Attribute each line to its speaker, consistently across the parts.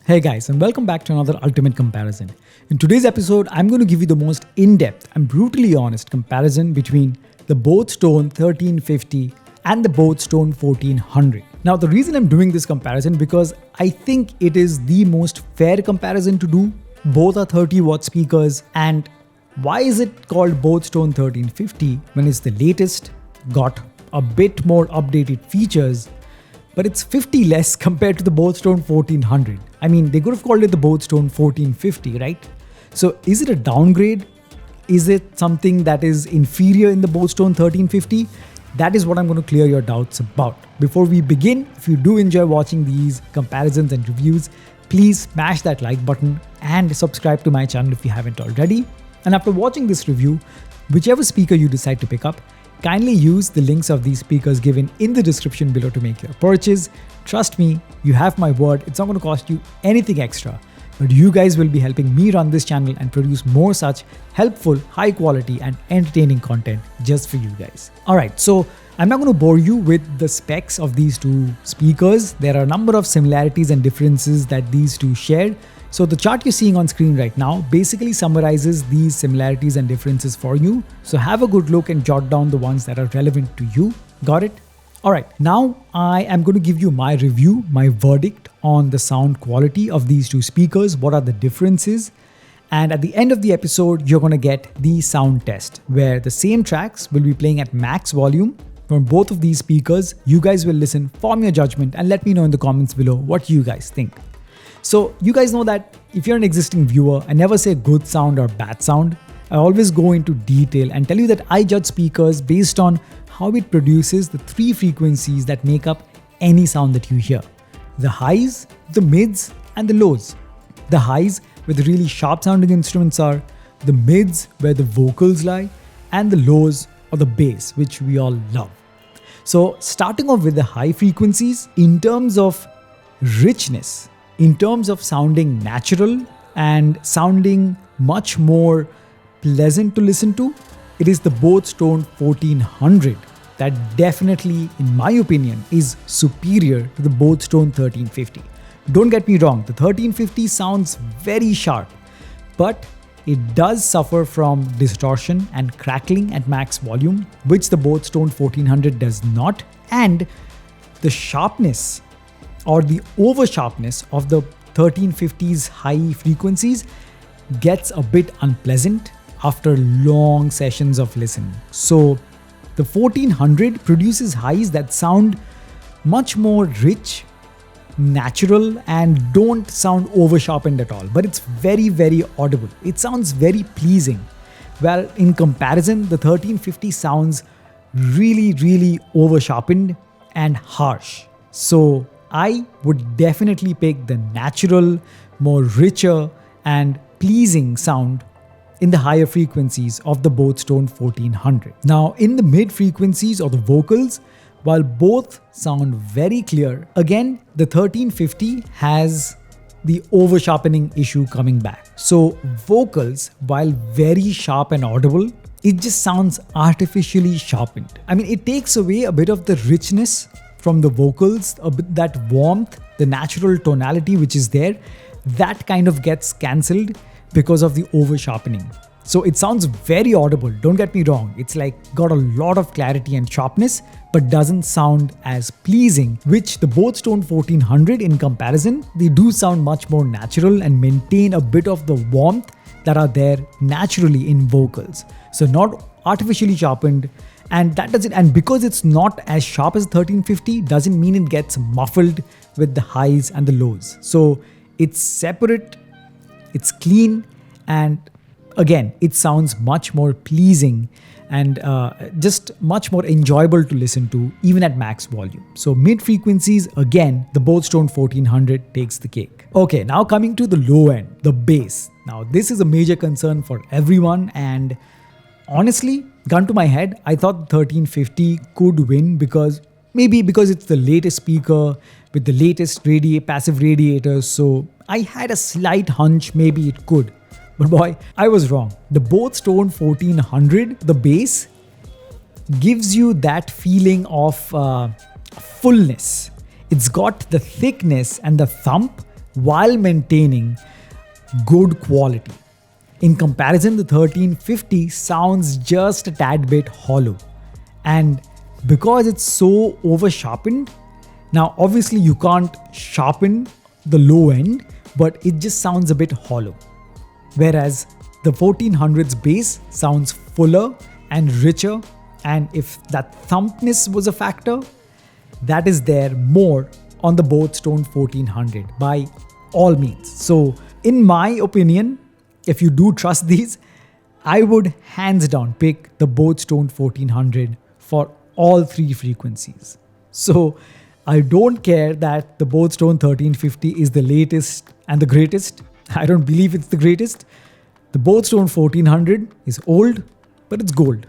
Speaker 1: Hey guys, and welcome back to another ultimate comparison. In today's episode, I'm going to give you the most in-depth and brutally honest comparison between the boAt Stone 1350 and the boAt Stone 1400. Now, the reason I'm doing this comparison because I think it is the most fair comparison to do. Both are 30 watt speakers, and why is it called boAt Stone 1350 when it's the latest, got a bit more updated features, but it's 50 less compared to the boAt Stone 1400. I mean, they could have called it the boAt Stone 1450, right? So is it a downgrade? Is it something that is inferior in the boAt Stone 1350? That is what I'm going to clear your doubts about. Before we begin, if you do enjoy watching these comparisons and reviews, please smash that like button and subscribe to my channel if you haven't already. And after watching this review, whichever speaker you decide to pick up, kindly use the links of these speakers given in the description below to make your purchase. Trust me, you have my word, it's not going to cost you anything extra. But you guys will be helping me run this channel and produce more such helpful, high quality and entertaining content just for you guys. Alright, so I'm not going to bore you with the specs of these two speakers. There are a number of similarities and differences that these two share. So the chart you're seeing on screen right now basically summarizes these similarities and differences for you. So have a good look and jot down the ones that are relevant to you. Got it? Alright, now I am going to give you my review, my verdict on the sound quality of these two speakers. What are the differences? And at the end of the episode, you're going to get the sound test where the same tracks will be playing at max volume from both of these speakers. You guys will listen, form your judgment and let me know in the comments below what you guys think. So you guys know that if you're an existing viewer, I never say good sound or bad sound. I always go into detail and tell you that I judge speakers based on how it produces the three frequencies that make up any sound that you hear. The highs, the mids, and the lows. The highs where the really sharp sounding instruments are, the mids where the vocals lie, and the lows or the bass, which we all love. So starting off with the high frequencies, in terms of richness, in terms of sounding natural and sounding much more pleasant to listen to, it is the boAt Stone 1400 that definitely, in my opinion, is superior to the boAt Stone 1350. Don't get me wrong, the 1350 sounds very sharp, but it does suffer from distortion and crackling at max volume, which the boAt Stone 1400 does not, and the sharpness or the over sharpness of the 1350's high frequencies gets a bit unpleasant after long sessions of listening. So the 1400 produces highs that sound much more rich, natural, and don't sound over sharpened at all, but it's very, very audible. It sounds very pleasing. Well, in comparison, the 1350 sounds really, really over sharpened and harsh. So I would definitely pick the natural, more richer and pleasing sound in the higher frequencies of the boAt Stone 1400. Now, in the mid frequencies or the vocals, while both sound very clear, again, the 1350 has the over sharpening issue coming back. So vocals, while very sharp and audible, it just sounds artificially sharpened. I mean, it takes away a bit of the richness from the vocals, a bit that warmth, the natural tonality which is there, that kind of gets cancelled because of the over sharpening. So it sounds very audible, don't get me wrong. It's like got a lot of clarity and sharpness, but doesn't sound as pleasing, which the boAt Stone 1400 in comparison, they do sound much more natural and maintain a bit of the warmth that are there naturally in vocals. So not artificially sharpened, and that doesn't, and because it's not as sharp as 1350 doesn't mean it gets muffled with the highs and the lows. So it's separate, it's clean, and again, it sounds much more pleasing and just much more enjoyable to listen to even at max volume. So mid frequencies, again, the boAt Stone 1400 takes the cake. Okay, now coming to the low end, the bass. Now this is a major concern for everyone, and honestly, gun to my head, I thought 1350 could win because it's the latest speaker with the latest passive radiators. So I had a slight hunch maybe it could. But boy, I was wrong. The boAt Stone 1400, the bass, gives you that feeling of fullness. It's got the thickness and the thump while maintaining good quality. In comparison, the 1350 sounds just a tad bit hollow. And because it's so over sharpened, now obviously you can't sharpen the low end, but it just sounds a bit hollow. Whereas the 1400's bass sounds fuller and richer, and if that thumpness was a factor, that is there more on the boAt Stone 1400 by all means. So in my opinion, if you do trust these, I would hands down pick the boAt Stone 1400 for all three frequencies. So I don't care that the boAt Stone 1350 is the latest and the greatest. I don't believe it's the greatest. The boAt Stone 1400 is old, but it's gold.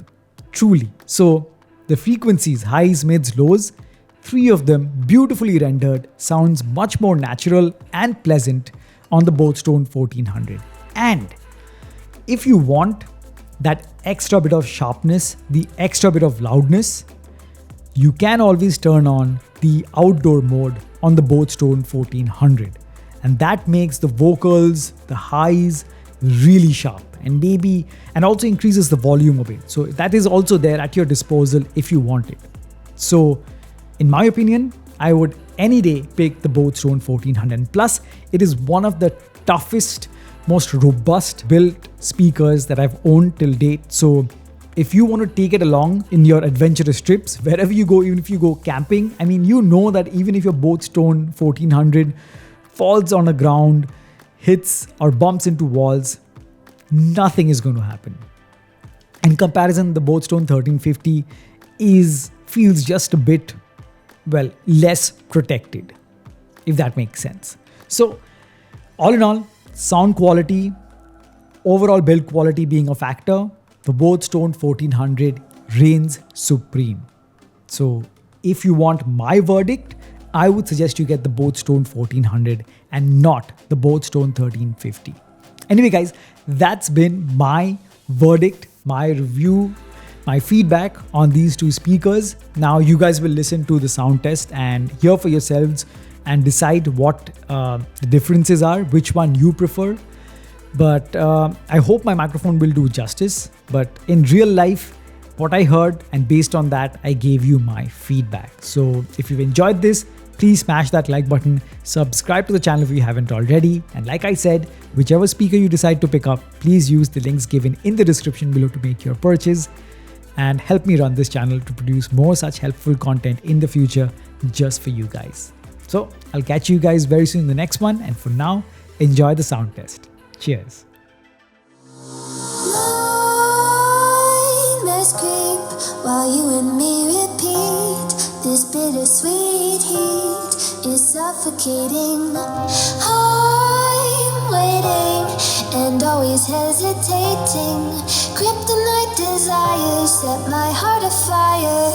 Speaker 1: Truly. So the frequencies, highs, mids, lows, three of them beautifully rendered, sounds much more natural and pleasant on the boAt Stone 1400. And if you want that extra bit of sharpness, the extra bit of loudness, you can always turn on the outdoor mode on the boAt Stone 1400. And that makes the vocals, the highs really sharp and also increases the volume a bit. So that is also there at your disposal if you want it. So in my opinion, I would any day pick the boAt Stone 1400. And plus, it is one of the toughest, most robust built speakers that I've owned till date. So if you want to take it along in your adventurous trips, wherever you go, even if you go camping, I mean, you know that even if your boAt Stone 1400 falls on the ground, hits or bumps into walls, nothing is going to happen. In comparison, the boAt Stone 1350 feels just a bit, less protected, if that makes sense. So all in all, sound quality, overall build quality being a factor, the boAt Stone 1400 reigns supreme. So if you want my verdict, I would suggest you get the boAt Stone 1400 and not the boAt Stone 1350. Anyway guys, that's been my verdict, my review, my feedback on these two speakers. Now you guys will listen to the sound test and hear for yourselves and decide what the differences are, which one you prefer. But I hope my microphone will do justice. But in real life, what I heard, and based on that, I gave you my feedback. So if you've enjoyed this, please smash that like button, subscribe to the channel if you haven't already. And like I said, whichever speaker you decide to pick up, please use the links given in the description below to make your purchase and help me run this channel to produce more such helpful content in the future just for you guys. So I'll catch you guys very soon in the next one. And for now, enjoy the sound test. Cheers.
Speaker 2: Nightmares creep while you and me repeat. This bittersweet heat is suffocating. I'm waiting and always hesitating. Kryptonite desires set my heart afire.